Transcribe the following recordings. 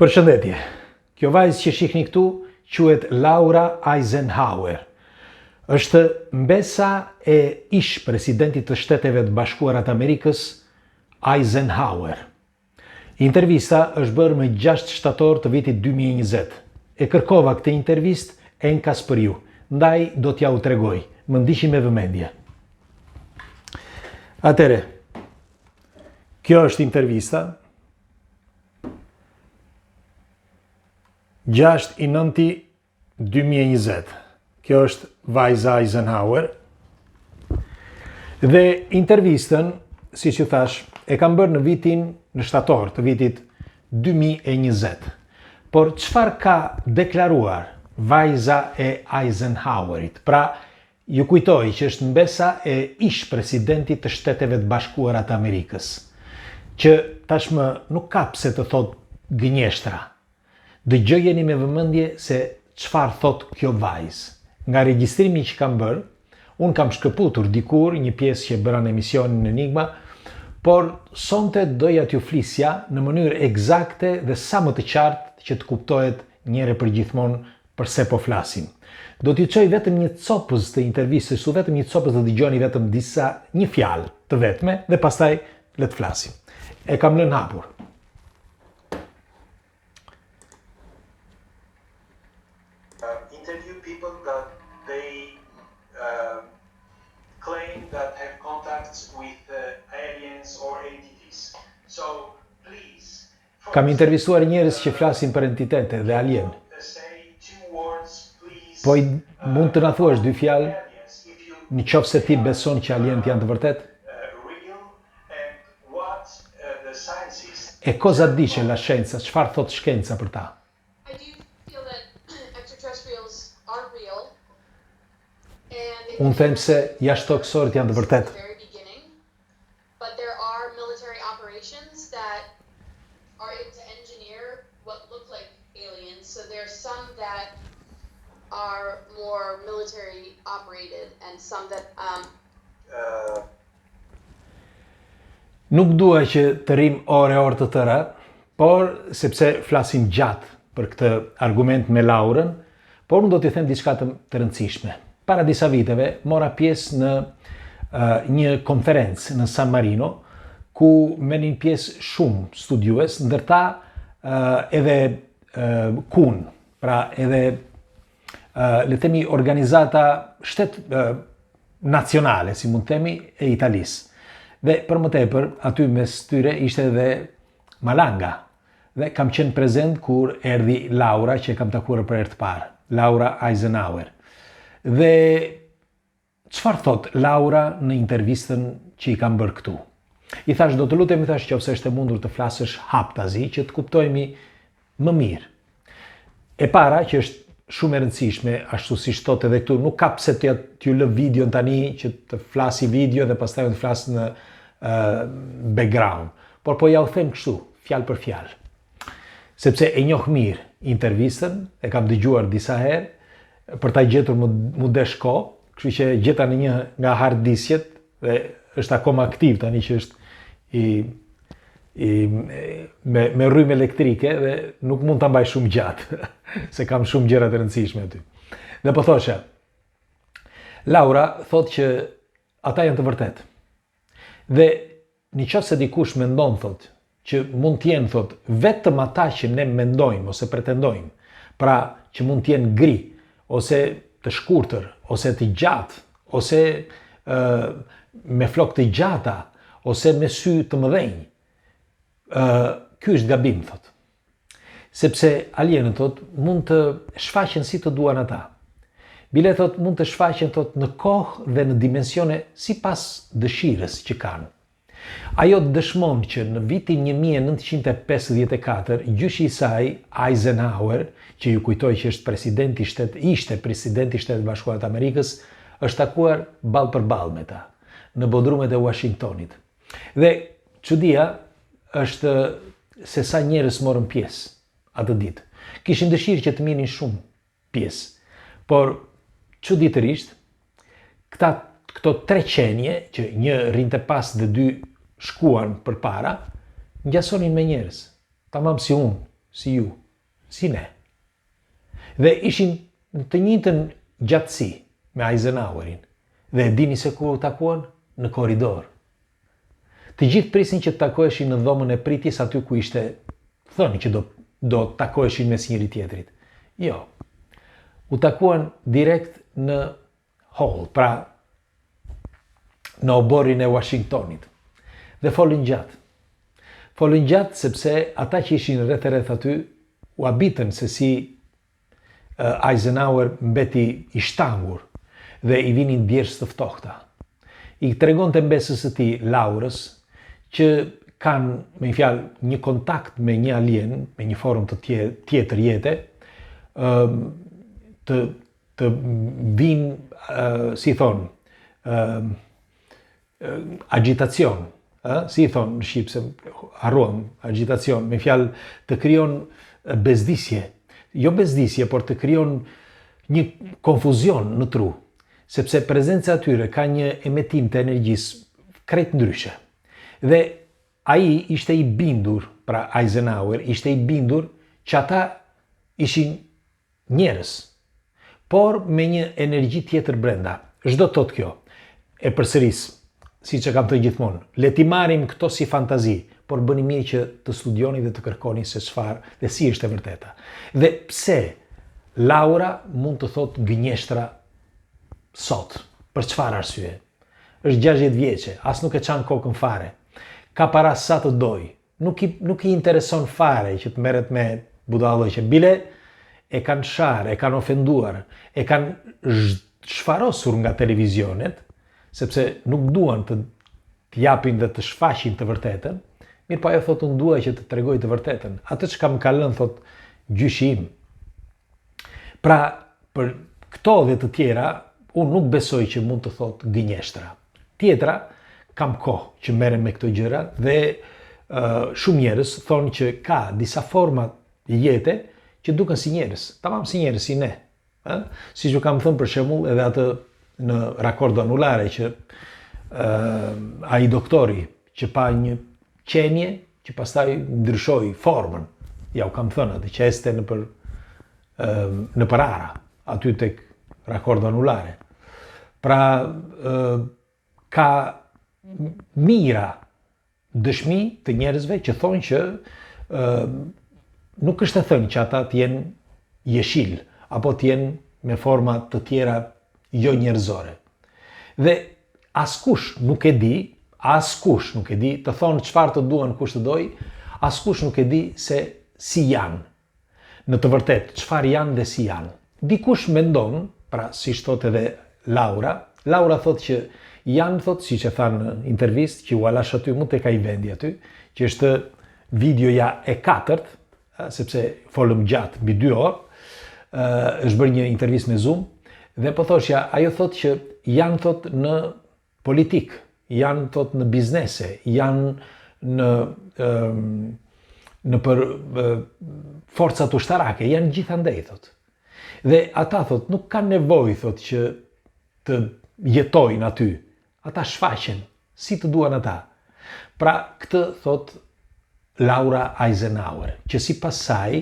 Përshëndetje, kjo vajzë që shihni këtu quhet Laura Eisenhower. Është mbesa e ish presidentit të Shteteve të Bashkuara të Amerikës, Eisenhower. Intervista është bërë më 6 shtator të vitit 2020. E kërkova këtë intervist enkas për ju, ndaj do t'ja u tregoj, më ndiqni me vëmendje. Atere, kjo është intervista. 6/9/2020. Kjo është vajza Eisenhower. Dhe intervistën, si që thash, e kam bërë në shtator të vitit 2020. Por çfarë ka deklaruar vajza e Eisenhowerit? Pra, ju kujtoj që është mbesa e ish presidentit të Shteteve të Bashkuara të Amerikës, që tashmë nuk ka pse të thot gënjeshtra. Dëgjojeni me vëmendje se çfarë thot kjo vajzë. Nga regjistrimi që kam bërë, unë kam shkëputur dikur një pjesë që bëra në emisionin Enigma, por sonte doja t'ju flisja në mënyrë eksakte dhe sa më të qartë që të kuptohet njëherë për gjithmonë përse po flasim. Do t'ju çoj vetëm një copës të intervistës, vetëm një copës të dëgjoni vetëm një fjalë të vetme dhe pastaj le të flasim. E kam lënë hapur. Interview people that they claim that have contacts with aliens or entities. So, please. Kam intervistuar njerëz që flasin për entitete dhe alien. Po mund të na thuash 2 fjalë në qoftë se ti beson që alienët janë të vërtet? E cosa dice la scienza? Çfarë thot shkenca për ta? Unë them se jashtëtoksorët janë të vërtet. Nuk dua që të rrim orë të tëra, por sepse flasim gjatë për këtë argument me Laurën, por unë do t'i them diçka të rëndësishme. Para disa viteve mora pjesë në një konferencë në San Marino, ku merrin pjesë shumë studiues, ndërta edhe KUN, pra edhe le themi organizata nacionale, si mund themi, e Italisë. Dhe për më tepër, aty mes tyre ishte edhe Malanga. Dhe kam qenë prezent kur erdhi Laura, që kam takuar për herë të parë, Laura Eisenhower. Dhe çfarë thot Laura në intervistën që i kam bërë këtu? I thash, do të lutem, i thash, nëse është e mundur të flasësh haptazi, që të kuptojmë më mirë. E para, që është shumë e rëndësishme, ashtu si thot edhe këtu, nuk ka pse t'ju lë videon tani që të flasi video dhe pastaj të flas në background. Por po ja u them kështu, fjalë për fjalë. Sepse e njoh mirë intervistën, e kam dëgjuar disa herë, për ta gjetur mu desh kohë, kështu që gjeta në një nga hard diskjet dhe është akoma aktiv tani që është me rrymë elektrike dhe nuk mund ta mbaj shumë gjatë, se kam shumë gjëra të rëndësishme aty. Dhe po thosha, Laura thot që ata janë të vërtet. Dhe nëse dikush mendon thot që mund të jenë thot vetëm ata që ne mendojmë ose pretendojmë, pra që mund të jenë gri, ose të shkurtër, ose të gjatë, ose me flokë të gjata, ose me sy të mëdhenj. Ky është gabim, thot. Sepse alienët, thot, mund të shfaqen si të duan ata. Bile, thot, mund të shfaqen, thot, në kohë dhe në dimensione sipas dëshirës që kanë. Ajo dëshmon që në vitin 1954, gjyshi i saj, Eisenhower, që ju kujtoj që ishte presidenti i Shtetit të Bashkuara të Amerikës, është takuar ballë për ballë me ta, në bodrumet e Washingtonit. Dhe çudia është se sa njerëz morën pjesë atë ditë. Kishin dëshirë që të merrnin shumë pjesë, por çuditërisht, këto 3 qenie, që një rinte pas dhe 2 shkuan për para, ngjasonin me njerëz, tamam si unë, si ju, si ne. Dhe ishin të njëjtën gjatësi me Eisenhowerin. Dhe e dini se ku u takuan? Në korridor. Të gjithë prisin që të takoheshin në dhomën e pritjes aty ku ishte thënë që do takoheshin mes njëri tjetrit. Jo. U takuan direkt në hall, pra në oborrin e Washingtonit. Dhe folën gjatë. Folën gjatë sepse ata që ishin rreth aty u habitën se si Eisenhower mbeti i shtangur dhe i vinin djersë të ftohta. I tregonte mbesës së tij, Laurës, që kanë, me një fjalë, një kontakt me një alien, me një formë të tjetër jete, të vinë, si thonë, agitacion, si thonë në Shqip, se harruam, agitacion, me fjalë, të krijon bezdisje, jo bezdisje, por të krijon një konfuzion në tru, sepse prezenca atyre ka një emetim të energjisë krejt ndryshe. Dhe ai ishte i bindur, pra Eisenhower, ishte i bindur që ata ishin njerëz, por me një energji tjetër brenda. Çdo tot kjo, e përsëris, siç e kam thënë gjithmonë, le ti marrim këto si fantazi, por bëni mirë që të studioni dhe të kërkoni se çfarë dhe si është e vërteta. Dhe pse Laura mund të thotë gënjeshtra sot? Për çfarë arsye? Është 60 vjeçe, as nuk e çan kokën fare. Ka para sa të doj. Nuk i intereson fare që të merret me budallë që bile e kanë sharë, e kanë ofenduar, e kanë shfarosur nga televizionet, sepse nuk duan të japin dhe të shfaqin të vërtetën. Mirë po ajo thotë, unë dua që të tregoj të vërtetën. Atë që kam kalën, thotë, gjyshi im. Pra, për këto dhe të tjera, unë nuk besoj që mund të thotë gënjeshtra. Tjetra, kam kohë që merrem me këto gjëra dhe shumë njerëz thonë që ka disa forma jete që duken si njerëz, tamam si njerëz si ne. Si që kam thënë për shembull edhe atë në rakordo anulare që ai doktori që pa një qenje që pastaj ndryshoi formën. Ja u kam thënë atë që este në për ara, aty tek rakordo anulare. Pra ka mira dëshmi të njerëzve që thonë që nuk është e thënë që ata t'jenë jeshil, apo t'jenë me forma të tjera jo njerëzore. Dhe askush nuk e di, të thonë çfarë të duan kush të doj, askush nuk e di se si janë. Në të vërtet, çfarë janë dhe si janë. Dikush mendon, pra si thotë edhe Laura thotë që janë, thotë, si që thanë në intervist, që u alash aty, mund të ka i vendi aty, që është videoja e 4, sepse folëm gjatë, mbi 2 orë, është bërë një intervist me Zoom, dhe po thoshja, ajo thotë që janë, thotë, në politikë, janë, thotë, në biznese, janë në për forcat ushtarake, janë gjithandej, thotë. Dhe ata, thotë, nuk kanë nevojë, thotë, që të jetojnë aty. Ata shfaqen, si të duan ata. Pra, këtë thot Laura Eisenhower, që si pas saj,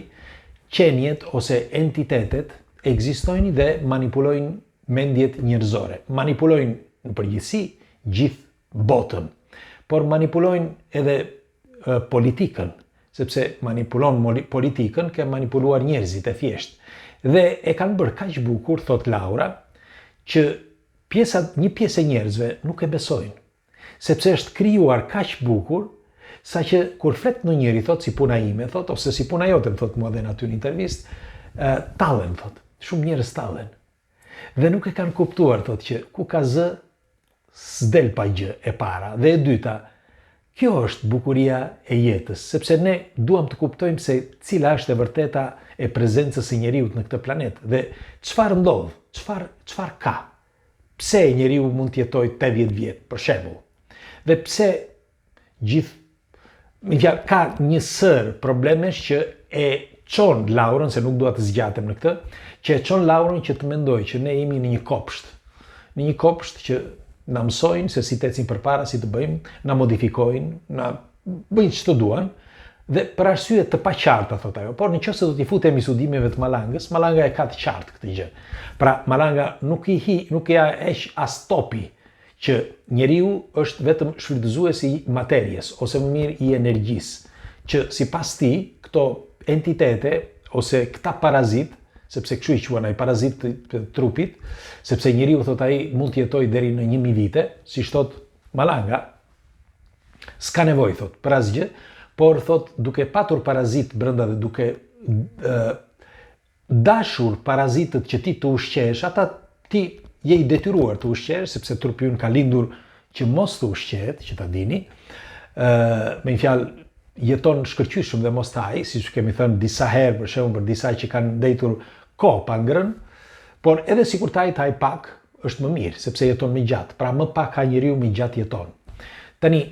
qenjet ose entitetet ekzistojnë dhe manipulojnë mendjet njerëzore. Manipulojnë në përgjithësi gjithë botën, por manipulojnë edhe politikën, sepse manipulon politikën ke manipuluar njerëzit e thjesht. Dhe e kanë bërë kaq bukur, thot Laura, që një pjesë e njerëzve nuk e besojnë, sepse është krijuar kaq bukur, sa që kur flet në njëri, thot, si puna ime, thot, ose si puna jote, thot, mua dhe në aty në intervist, tallen, thot, shumë njerëz tallen. Dhe nuk e kanë kuptuar, thot, që ku ka zë, s'del pa gjë e para. Dhe e dyta, kjo është bukuria e jetës, sepse ne duam të kuptojmë se cila është e vërteta e prezencës së njeriut në këtë planet, dhe çfarë ndodh, çfarë ka. Pse njeriu mund të jetojë 80 vjet, për shembull. Dhe pse ka një sër problemesh që e çon Laurën, se nuk dua të zgjatem në këtë, që e çon Laurën që të mendojë që ne jemi në një kopsht. Në një kopsht që na mësojnë se si të ecim përpara, si të bëjmë, na modifikojnë, na bëjnë ç'të duan, Dhe për arsye të paqarta, thot ajo, por nëse do t'i futemi studimeve të Malangës, Malanga e ka të qartë këtë gjë. Pra Malanga nuk i heq as topi që njeriu është vetëm shfrytëzues i materjes ose më mirë i energjisë, që sipas tij këto entitete ose këta parazit, sepse kështu i quhen ai parazit të trupit, sepse njeriu thot ai mund të jetojë deri në 1000 vite, siç thot Malanga, s'ka nevojë thot për asgjë, por thot duke patur parazit brenda dhe duke dashur parazitët që ti të ushqesh, ata ti je i detyruar të ushqesh, sepse trupi ynë ka lindur që mos të ushqehet, që ta dini. Me një fjalë, jeton shkëlqyeshëm dhe mos taj, siç kemi thënë disa herë, për shembull për disa që kanë ndetur kohë pa ngrënë, por edhe sikur taj pak është më mirë, sepse jeton më gjatë. Pra më pak ka njeriu më gjatë jeton. Tani,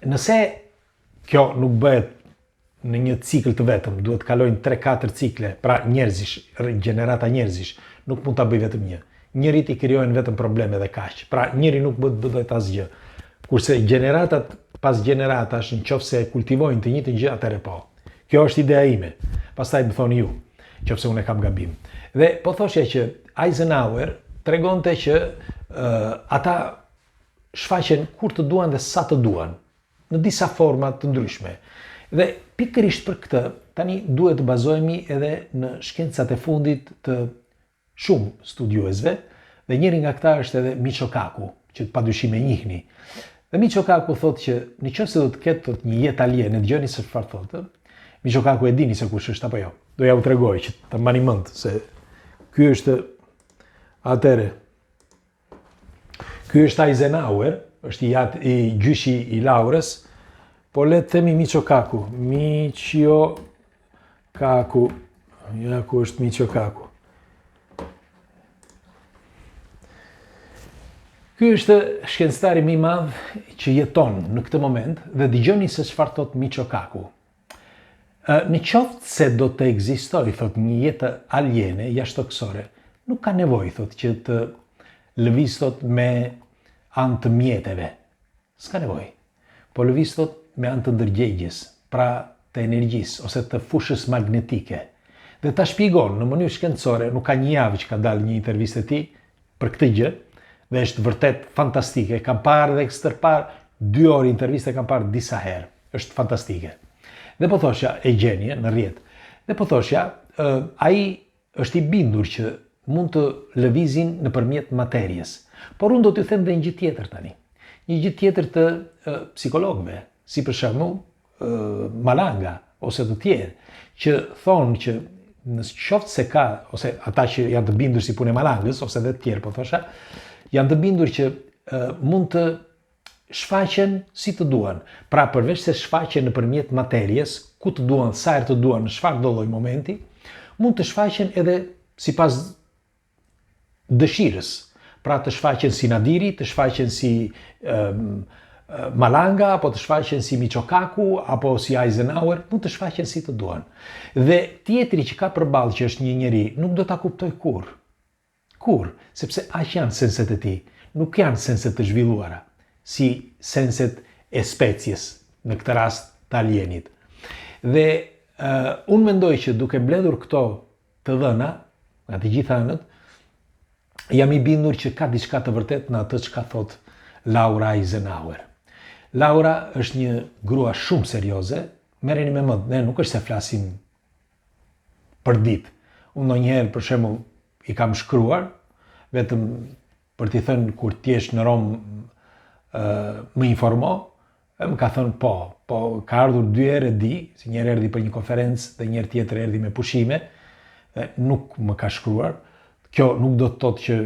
nëse kjo nuk bëhet në një cikël të vetëm, duhet kalojnë 3-4 cikle, pra njerëzish, gjenerata njerëzish, nuk mund ta bëj vetëm një. Njërit i krijojnë vetëm probleme dhe kaq. Pra njëri nuk bëhet asgjë. Kurse gjeneratat pas gjeneratash, nëse kultivojnë të njëjtën gjë, atëherë po. Kjo është ideja ime. Pastaj më thoni ju, nëse unë kam gabim. Dhe po thoshja që Eisenhower tregonte që ata shfaqen kur të duan dhe sa të duan, në disa forma të ndryshme. Dhe pikërisht për këtë, tani duhet të bazohemi edhe në shkencat e fundit të shumë studiuesve, dhe njëri nga këta është edhe Michio Kaku, që padyshim e njihni. Dhe Michio Kaku thotë që nëse do të ketë një jetë aliene, dëgjoni se çfarë thotë. Michio Kaku e dini se kush është apo jo. Do ja u tregoj që ta mbani mend se ky është atëre. Ky është Eisenhower, është i gjyshi i Laurës, po le të themi Michio Kaku. Michio Kaku. Ja ku është Michio Kaku. Ky është shkencëtari më i madh që jeton në këtë moment dhe dëgjoni se çfarë thot Michio Kaku. Në qoftë se do të ekzistojë thot një jetë aliene jashtëtoksore, nuk ka nevojë thot që të lëviz thot me anë të mjeteve. S'ka nevojë. Po lëviz thot me anë të ndërgjegjes, pra të energjisë ose të fushës magnetike. Dhe ta shpjegon në mënyrë shkencore, nuk ka një javë që ka dalë një intervistë e tij për këtë gjë, dhe është vërtet fantastike. Kam parë dhe stërpar 2 orë interviste, kam parë disa herë. Është fantastike. Dhe po thoshja e gjenie në rrjet. Dhe po thoshja, ai është i bindur që mund të lëvizin nëpërmjet materjes. Por unë do t'ju them dhe një gjë tjetër tani. Një gjë tjetër të psikologëve, si për shembull Malanga ose të tjerë, që thonë që në qoftë se ka, ose ata që janë të bindur si punë e Malangës, ose dhe të tjerë po thosha, janë të bindur që mund të shfaqen si të duan. Pra përveç se shfaqen nëpërmjet materjes, ku të duan, sa herë të duan, në çfarë do lloj momenti, mund të shfaqen edhe sipas dëshirës. Pra të shfaqen si Nadiri, të shfaqen si Malanga, apo të shfaqen si Michio Kaku, apo si Eisenhower, mund të shfaqen si të duan. Dhe tjetri që ka përballë që është një njeri, nuk do ta kuptoj kurrë. Kur? Sepse aq janë senset e tij, nuk janë senset të zhvilluara, si senset e species, në këtë rast të alienit. Dhe unë mendoj që duke mbledhur këto të dhëna, nga të gjitha anët, jam i bindur që ka diçka të vërtet në atë që ka thot Laura Eisenhower. Laura është një grua shumë serioze, merreni me mend, ne nuk është se flasim për ditë. Unë ndonjëherë për shembull i kam shkruar, vetëm për t'i thënë kur t'jesh në Rom më informo, më ka thënë po, ka ardhur 2 herë di, si njerë erdhi për një konferencë dhe njerë tjetër erdhi me pushime, nuk më ka shkruar. Kjo nuk do të thotë që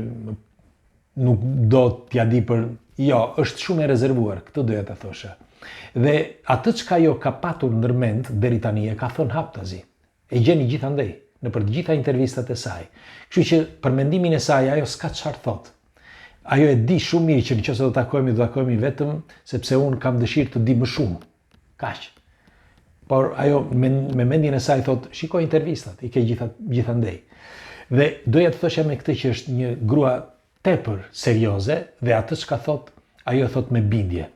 nuk do t'ja di për... Jo, është shumë e rezervuar, këtë doja të thosha. Dhe atë çka ajo ka patur ndërmend deri tani e ka thënë haptazi. E gjeni gjithandej nëpër të gjitha intervistat e saj. Kështu që për mendimin e saj ajo s'ka çfarë thotë. Ajo e di shumë mirë që nëse do të takohemi vetëm sepse unë kam dëshirë të di më shumë. Kaq. Por ajo me mendjen e saj thotë, shikoj intervistat, i ke gjithandej. Dhe doja të thosha me këtë që është një grua tepër serioze dhe atë çka thot, ajo thot me bindje.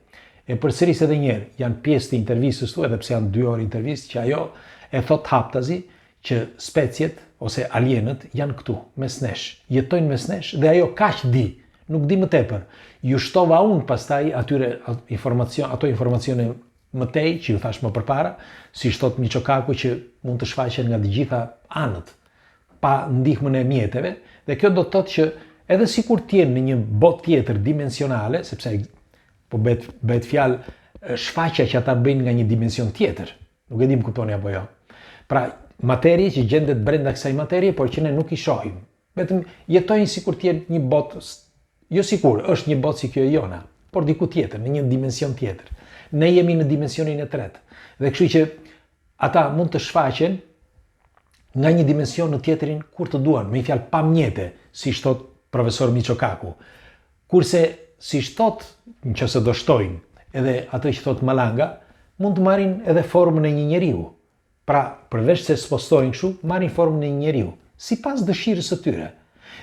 e përsëris edhe njerë, janë pjesë të intervistës tu, edhe pse janë 2 orë intervistë, që ajo e thot haptazi që speciet ose alienët janë këtu, mes nesh, jetojnë mes nesh dhe ajo kaq di, nuk di më tepër. Ju shtova unë pastaj atyre ato informacione më tej, që ju thash më përpara, si shtot Miçokaku që mund të shfaqen nga të gjitha anët, pa ndihmën e mjeteve, dhe kjo do të thotë që edhe sikur t'jenë në një botë tjetër dimensionale, sepse po bëhet fjalë shfaqja që ata bëjnë nga një dimension tjetër, nuk e dim kuptoni apo jo. Pra, materie që gjendet brenda kësaj materie, por që ne nuk i shohim. Vetëm jetojnë sikur t'jenë një botë, jo sikur, është një botë si kjo e jona, por diku tjetër, në një dimension tjetër. Ne jemi në dimensionin e tretë. Dhe kështu që ata mund të shfaqen nga një dimension në tjetërin kur të duan, me një fjalë pa mjete, si thot profesor Miçokaku. Kurse si thot, nëse do shtojnë, edhe atë që thot Malanga, mund të marrin edhe formën e një njeriu. Pra, përveç se spostojnë kështu, marrin formën e një njeriu, sipas dëshirës së tyre.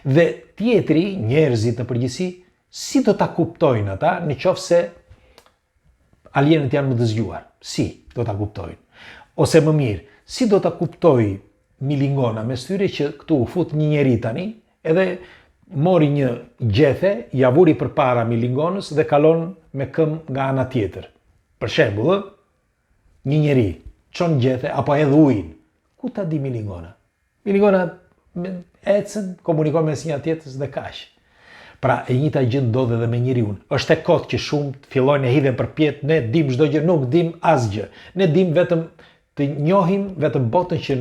Dhe tjetri, njerëzit në përgjithësi, si do ta kuptojnë ata, nëse alienët janë më të zgjuar? Si do ta kuptojnë? Ose më mirë, si do ta kuptojë Milingona mes tyre që këtu u fut një njeri tani, edhe mori një gjethe, ja vuri përpara Milingonës dhe kalon me këmbë nga ana tjetër. Për shembull, një njeri çon gjethe apo edhe ujin. Ku ta di Milingona? Milingona ecën, komunikon mes një tjetrës dhe kaq. Pra, e njëjta gjë ndodh edhe me njeriu. Është e kot që shumë fillojnë e hidhen përpjet, ne dim çdo gjë, nuk dim asgjë. Ne dim vetëm të njohim vetëm botën që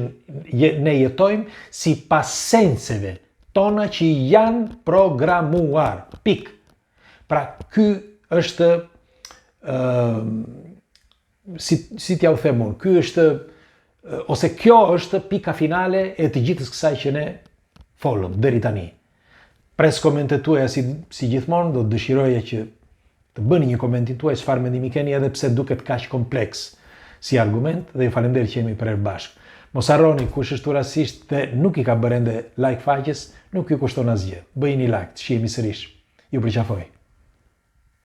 ne jetojmë si pas senseve tona që janë programuar. Pik. Pra, ky është, si t'ja u them unë, ky është, ose kjo është pika finale e të gjithës kësaj që ne folëm deri tani. Pres komentet tuaja si gjithmonë, do të dëshiroja që të bëni një komentin tuaj çfarë mendimi keni, edhe pse duket kaq kompleks si argument, dhe ju falenderoj që jemi për herë bashkë. Mos harroni, kush është rastisht dhe nuk i ka bërë ende like faqes, nuk ju kushton asgjë. Bëjini like, të shihemi sërish. Ju përqafoj.